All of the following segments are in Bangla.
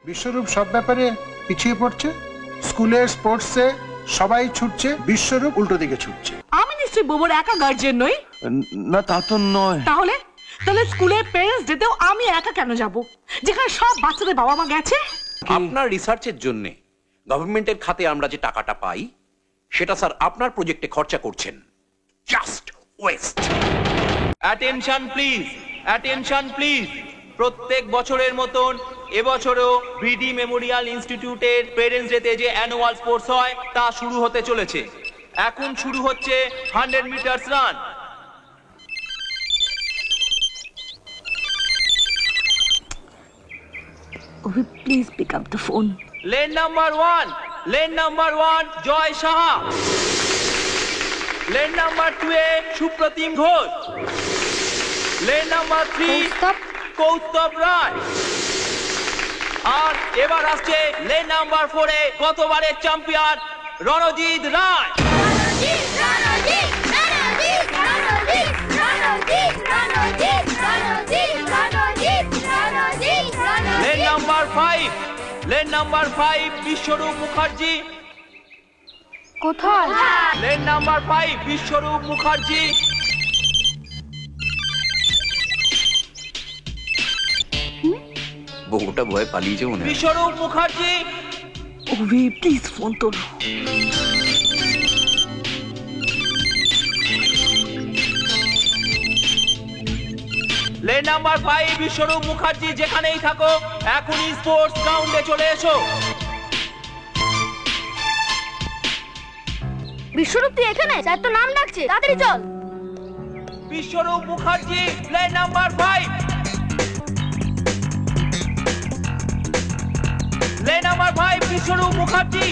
বিশ্বরূপ সব ব্যাপারে পিছিয়ে পড়ছে। স্কুলের স্পোর্টসে সবাই ছুটছে, বিশ্বরূপ উল্টো দিকে ছুটছে। আমি নিশ্চয়ই বোবর একা গার্জিয়ান নই। না তা তো নয়। তাহলে স্কুলের পেরেন্টস ডেতেও আমি একা কেন যাব, যেখানে সব বাচ্চাদের বাবা মা গেছে? আপনার রিসার্চের জন্য গভর্নমেন্টের খাতে আমরা যে টাকাটা পাই সেটা স্যার আপনার প্রজেক্টে খরচা করছেন। Just West. Attention please, attention please. প্রত্যেক বছরের মতন এবছরও বিডি মেমোরিয়াল ইনস্টিটিউটের পেরেন্টস ডেতে যে অ্যানুয়াল স্পোর্টস হয় তা শুরু হতে চলেছে। এখন শুরু হচ্ছে 100 meters run. Ovi, please pick up the phone. Lane number 1, lane number 1 Joy Saha. Lane number 2 এ সুপ্রতিম ঘোষ। Lane number 3 Kaustav Roy. আর এবার আসছে লেন নাম্বার 4 এ গতবারের champion Ranjit Roy. Lane number 5, lane number 5 Biswarup Mukherjee. কোথায়? Lane number 5 Biswarup Mukherjee. বউটা ভয়ে পালিয়েছে মনে হয়। Biswarup Mukherjee. Ovi, please phone তোলো। লেন নাম্বার 5 বিশ্বরূপ মুখার্জি, যেখানেই থাকো এখনই স্পোর্টস গ্রাউন্ডে চলে এসো। বিশ্বরূপ তুই এখানে? স্যার তো নাম ডাকছে, তাড়াতাড়ি চল। Biswarup Mukherjee, lane number 5। Lane number 5 Biswarup Mukherjee.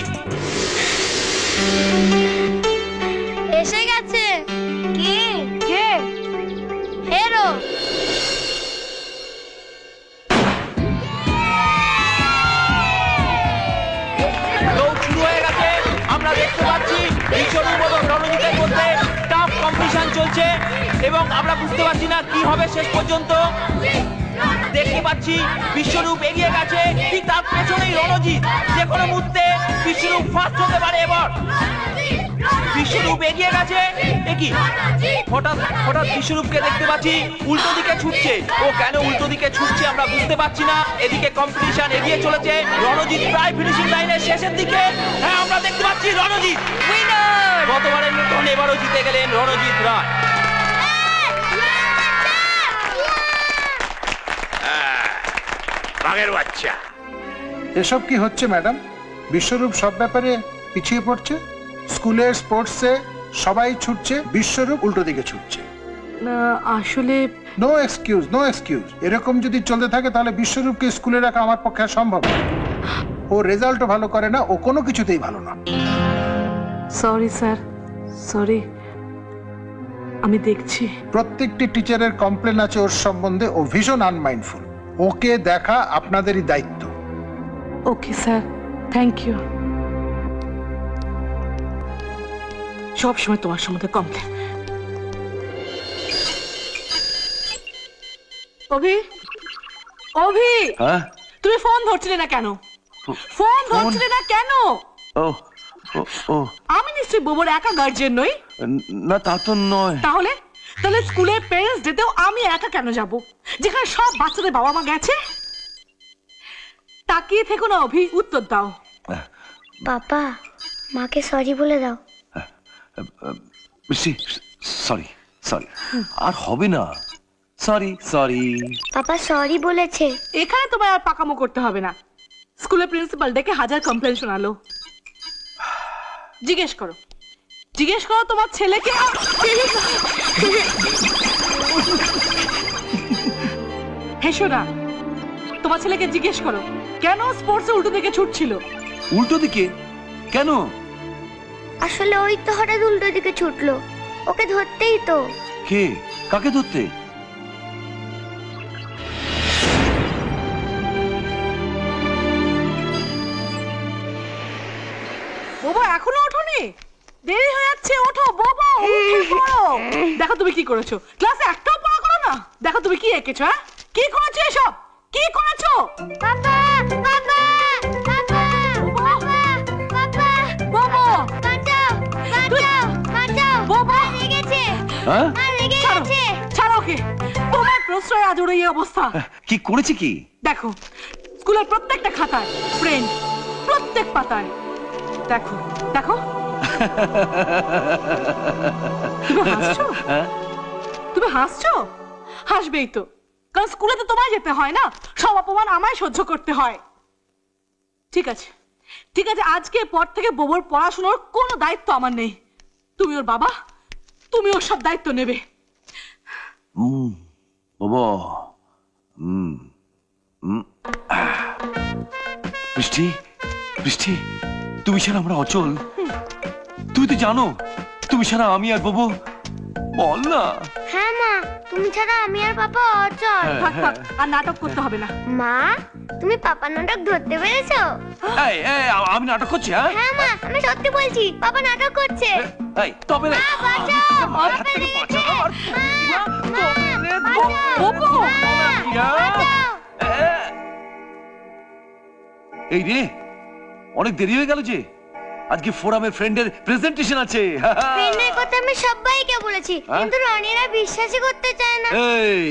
এসে গেছে। কে? কে? হেরো। দৌড় শুরু হয়ে গেছে। আমরা দেখতে পাচ্ছি বিশ্বরূপ এবং রণজিতের মধ্যে টাফ কম্পিটিশন চলছে এবং আমরা বুঝতে পারছি না কি হবে শেষ পর্যন্ত। দেখতে পাচ্ছি বিশ্বরূপ এগিয়ে গেছে, ঠিক তার পেছনেই রণজিৎ। যে কোনো মুহূর্তে বিশ্বরূপ ফার্স্ট হতে পারে। এবার বিশ্বরূপ এগিয়ে গেছে। দেখি হঠাৎ বিশ্বরূপকে দেখতে পাচ্ছি উল্টো দিকে ছুটছে। ও কেন উল্টো দিকে ছুটছে আমরা বুঝতে পারছি না। এদিকে কম্পিটিশন এগিয়ে চলেছে। রণজিৎ প্রায় ফিনিশিং লাইনের শেষের দিকে। হ্যাঁ, আমরা দেখতে পাচ্ছি রণজিৎ উইনার। গতবারের মতন এবারও জিতে গেলেন রণজিৎ রায়। বাঘের বাচ্চা। এসব কি হচ্ছে ম্যাডাম? বিশ্বরূপ সব ব্যাপারে পিছিয়ে পড়ছে। স্কুলের স্পোর্টসে সবাই ছুটছে, বিশ্বরূপ উল্টো দিকে ছুটছে। না, আসলে নো এক্সকিউজ, নো এক্সকিউজ। এরকম যদি চলতে থাকে তাহলে বিশ্বরূপকে স্কুলে রাখা আমার পক্ষে আর সম্ভব না। ও রেজাল্টও ভালো করে না, ও কোনো কিছুতেই ভালো না। Sorry sir, sorry. আমি দেখছি। প্রত্যেকটি টিচারের কমপ্লেন আছে ওর সম্বন্ধে। ও ভীষণ আনমাইন্ডফুল। ওকে দেখা আপনাদেরই দায়িত্ব। Okay sir, thank you. সব সময় তোমার সম্বন্ধে কমপ্লেন। অভি, অভি, হ্যাঁ? তুমি ফোন ধরছিলে না কেন? ফোন ধরছিলে না কেন? ও ও ও আমি নিশ্চয়ই বোবর একা গার্জিয়ান নই। না তা তো নয়। তাহলে স্কুলের পেরেন্টস ডেতেও আমি একা কেন যাব, যেখানে সব বাচ্চাদের বাবা মা গেছে? তাকিয়ে থেকো না অভি, উত্তর দাও। বাবা, মাকে সরি বলে দাও। সরি সরি, আর হবে না। Sorry sorry. পাপা সরি বলেছে। এখানে তোমায় আর পাকামো করতে হবে না। স্কুলের প্রিন্সিপাল ডেকে হাজার কমপ্লেন শোনালো। জিজ্ঞেস করো তোমার ছেলেকে। হেসো না, তোমার ছেলেকে জিজ্ঞেস করো কেন স্পোর্টসে উল্টো দিকে ছুটছিল। উল্টো দিকে কেন? আসলে ওই তো হঠাৎ উল্টো দিকে ছুটলো, ওকে ধরতেই তো। কে? কাকে ধরতে? বাবা এখনো ওঠোনি? দেরি হয়ে যাচ্ছে, ওঠো বাবা, উঠে পড়ো। দেখো তুমি কি করেছো, ক্লাসে একটাও পড়া করো না। দেখো তুমি কি এঁকেছো, হ্যাঁ? কি করেছো এসব? কি করেছো? বাবা, বাবা। হ্যাঁ মা লেগে ছাড়ো গেছে। ছাড়ো ওকে, তোমার প্রশ্রয় আজ ওর এই অবস্থা। কি করেছে কি? দেখো স্কুলের প্রত্যেকটা খাতায় ফ্রেন্ড, প্রত্যেক পাতায়। দেখো দেখো, তুমি হাসছো? হ্যাঁ? তুমি হাসছো? হাসবেই তো, কারণ স্কুলে তো তোমায় যেতে হয় না, সব অপমান আমায় সহ্য করতে হয়। ঠিক আছে ঠিক আছে, আজকে পর থেকে বোবর পড়াশোনার কোনো দায়িত্ব আমার নেই। তুমি ওর বাবা, তুমি ওর সব দায়িত্ব নেবে। বাবা বৃষ্টি, বৃষ্টি, তুমি ছাড়া আমরা অচল। তুই তো জানো, তুমি ছাড়া আমি আর বাবু, বল না। হ্যাঁ মা, তুমি ছাড়া আমি আর পাপা অচল। থাক থাক, আর নাটক করতে হবে না। মা, তুমি পাপা নাটক ধরতে পেরেছো? এই, এই, আমি নাটক করছি? হ্যাঁ হ্যাঁ মা, আমি সত্যি বলছি, পাপা নাটক করছে। এই, তবে রে। মা, বাঁচাও, মায়ের হাত পাপা থেকে লেগেছে। বাঁচাও, আমার মা, তবে রে, বাঁচাও, বাবু। মা, বাঁচাও। এই রে, অনেক দেরি হয়ে গেল যে। আজকে ফোরামের ফ্রেন্ডের প্রেজেন্টেশন আছে। ফ্রেন্ডের কথা আমি সবাইকে বলেছি, কিন্তু রনিরা বিশ্বাসই করতে চায় না। এই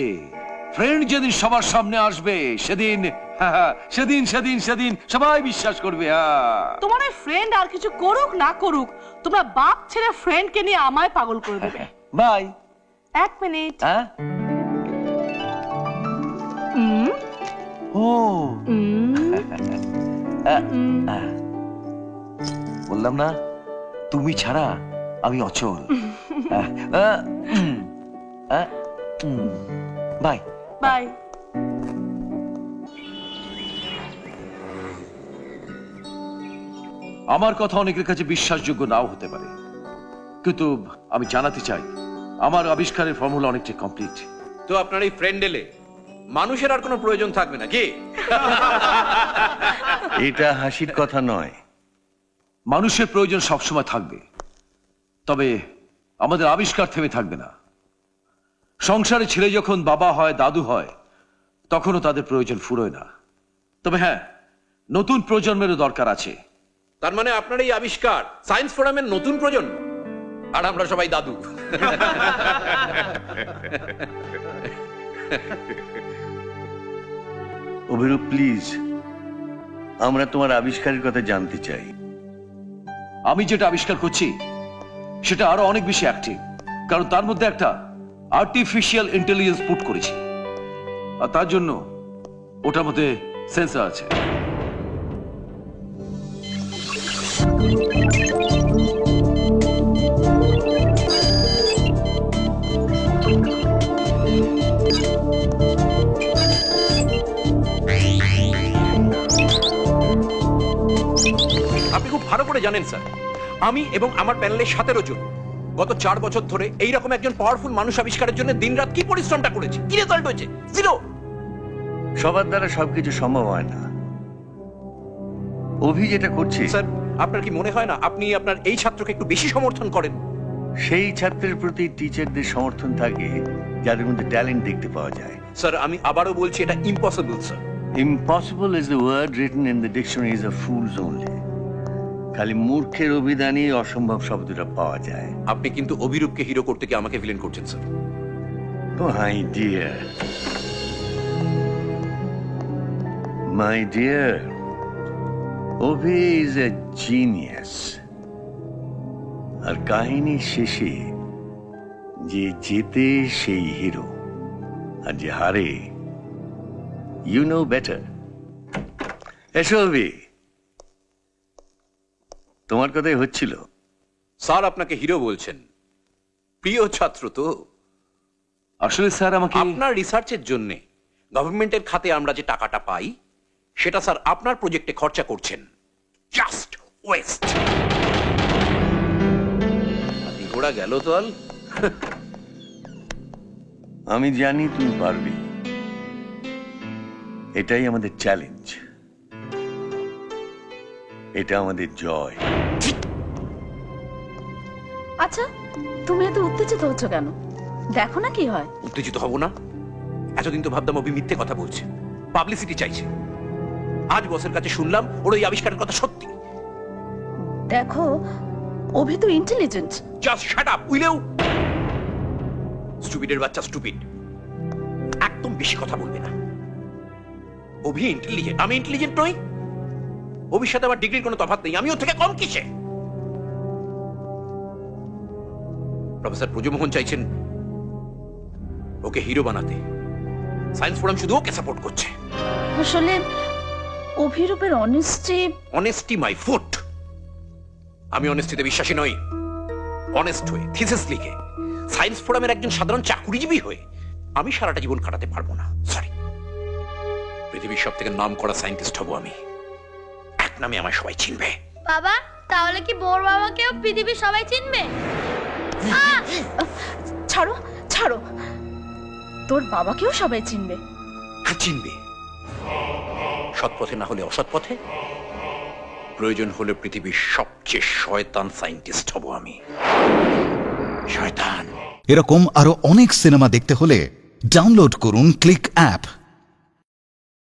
ফ্রেন্ড যেদিন সবার সামনে আসবে সেদিন সেদিন সেদিন সেদিন সবাই বিশ্বাস করবে। তোমার ওই ফ্রেন্ড আর কিছু করুক না করুক, তোমরা বাপ ছেলে ফ্রেন্ডকে নিয়ে আমায় পাগল করে দেবে। বাই। 1 মিনিট। হ্যাঁ? ও বললাম না, তুমি ছাড়া আমি অচল। Bye bye. আমার কথা অনেকের কাছে বিশ্বাসযোগ্য নাও হতে পারে, কিন্তু আমি জানাতে চাই আমার আবিষ্কারের ফর্মুলা অনেকটা কমপ্লিট। তো আপনার এই ফ্রেন্ড এলে মানুষের আর কোনো প্রয়োজন থাকবে না কি? এটা হাসির কথা নয়। মানুষের প্রয়োজন সবসময় থাকবে, তবে আমাদের আবিষ্কার থেমে থাকবে না। সংসারে ছেলে যখন বাবা হয়, দাদু হয়, তখনও তাদের প্রয়োজন ফুরোয় না। তবে হ্যাঁ, নতুন প্রজন্মেরও দরকার আছে। তার মানে আপনার এই আবিষ্কার সায়েন্স ফোরামের নতুন প্রজন্ম, আর আমরা সবাই দাদু। অভিরূপ প্লিজ, আমরা তোমার আবিষ্কারের কথা জানতে চাই। আমি যেটা আবিষ্কার করছি সেটা আরো অনেক বেশি অ্যাক্টিভ, কারণ তার মধ্যে একটা আর্টিফিশিয়াল ইন্টেলিজেন্স পুট করেছি, আর তার জন্য ওটার মধ্যে সেন্সর আছে। আপনি খুব ভালো করে জানেন স্যার, আমি এবং আমার প্যানেলের 17 জন গত 4 বছর ধরে এইরকম একজন পাওয়ারফুল মানুষ আবিষ্কারের জন্য দিনরাত কি পরিশ্রমটা করেছি। কি রেজাল্ট হয়েছে? 0। সবার দ্বারা সবকিছু সম্ভব হয় না। অভি যেটা করছে, স্যার, আপনার কি মনে হয় না আপনি আপনার এই ছাত্রকে একটু বেশি সমর্থন করেন? সেই ছাত্রের প্রতি টিচারদের সমর্থন থাকে যাদের মধ্যে ট্যালেন্ট দেখতে পাওয়া যায়। স্যার, আমি আবারও বলছি, এটা impossible sir. Impossible is the word written in the dictionaries of fools only. খালি মূর্খের অভিধানে অসম্ভব শব্দটা পাওয়া যায়। আপনি কিন্তু অভিরূপকে হিরো করতে গিয়ে আমাকে ভিলেন করছেন sir. My dear, my dear, Obi is a genius. আর কাহিনীর শেষে যে জেতে সেই হিরো, আর যে হারে you know better. এসো অভি, তোমার কথাই হচ্ছিল। স্যার আপনাকে হিরো বলছেন, প্রিয় ছাত্র তো। আসলে স্যার আমাকে আপনার রিসার্চের জন্য গভর্নমেন্টের খাতে আমরা যে টাকাটা পাই সেটা স্যার আপনার প্রজেক্টে খরচা করছেন। Just West. হাতি ঘোড়া গেল তল। আমি জানি তুমি পারবে, এটাই আমাদের চ্যালেঞ্জ, এটা আমাদের জয়। আচ্ছা, তুমি এত উত্তেজিত হচ্ছ কেন? দেখো না কি হয়। উত্তেজিত হব না? এতদিন তো ভাবতাম অভি মিথ্যে কথা বলছে, পাবলিসিটি চাইছে। আজ বসের কাছে শুনলাম ওর ওই আবিষ্কারের কথা সত্যি। দেখো, অভি তো ইন্টেলিজেন্ট। জাস্ট শাট আপ, উইলেও। স্টুপিডের বাচ্চা স্টুপিড। একদম বেশি কথা বলবে না। অভি ইন্টেলিজেন্ট, আমি ইন্টেলিজেন্ট নই। অভির সাথে আমার ডিগ্রির কোনো তফাৎ নেই, আমি ওর থেকে কম কিসে? প্রফেসর ব্রজমোহন চাইছেন ওকে হিরো বানাতে। সায়েন্স ফোরাম শুধু ওকে সাপোর্ট করছে। আসলে অভিরূপের অনেস্টি মাই ফুট। আমি অনেস্টিতে বিশ্বাসী নই। অনেস্ট হয়ে থিসিস লিখে সায়েন্স ফোরামের একজন সাধারণ চাকুরিজীবী হয়ে আমি সারাটা জীবন কাটাতে পারবো না। সরি। পৃথিবীর সব থেকে নাম করা সায়েন্টিস্ট হব আমি। এক নামে আমায় সবাই চিনবে। বাবা, তাহলে কি বোর বাবাকেও পৃথিবীর সবাই চিনবে? ছাড়ো ছাড়ো, তোর বাবাকেও সবাই চিনবে। হ্যাঁ, চিনবে। সৎ পথে না হলে অসৎ পথে, প্রয়োজন হলে পৃথিবীর সবচেয়ে শয়তান সায়েন্টিস্ট হব আমি। শয়তান। এরকম আরো অনেক সিনেমা দেখতে হলে ডাউনলোড করুন ক্লিক অ্যাপ।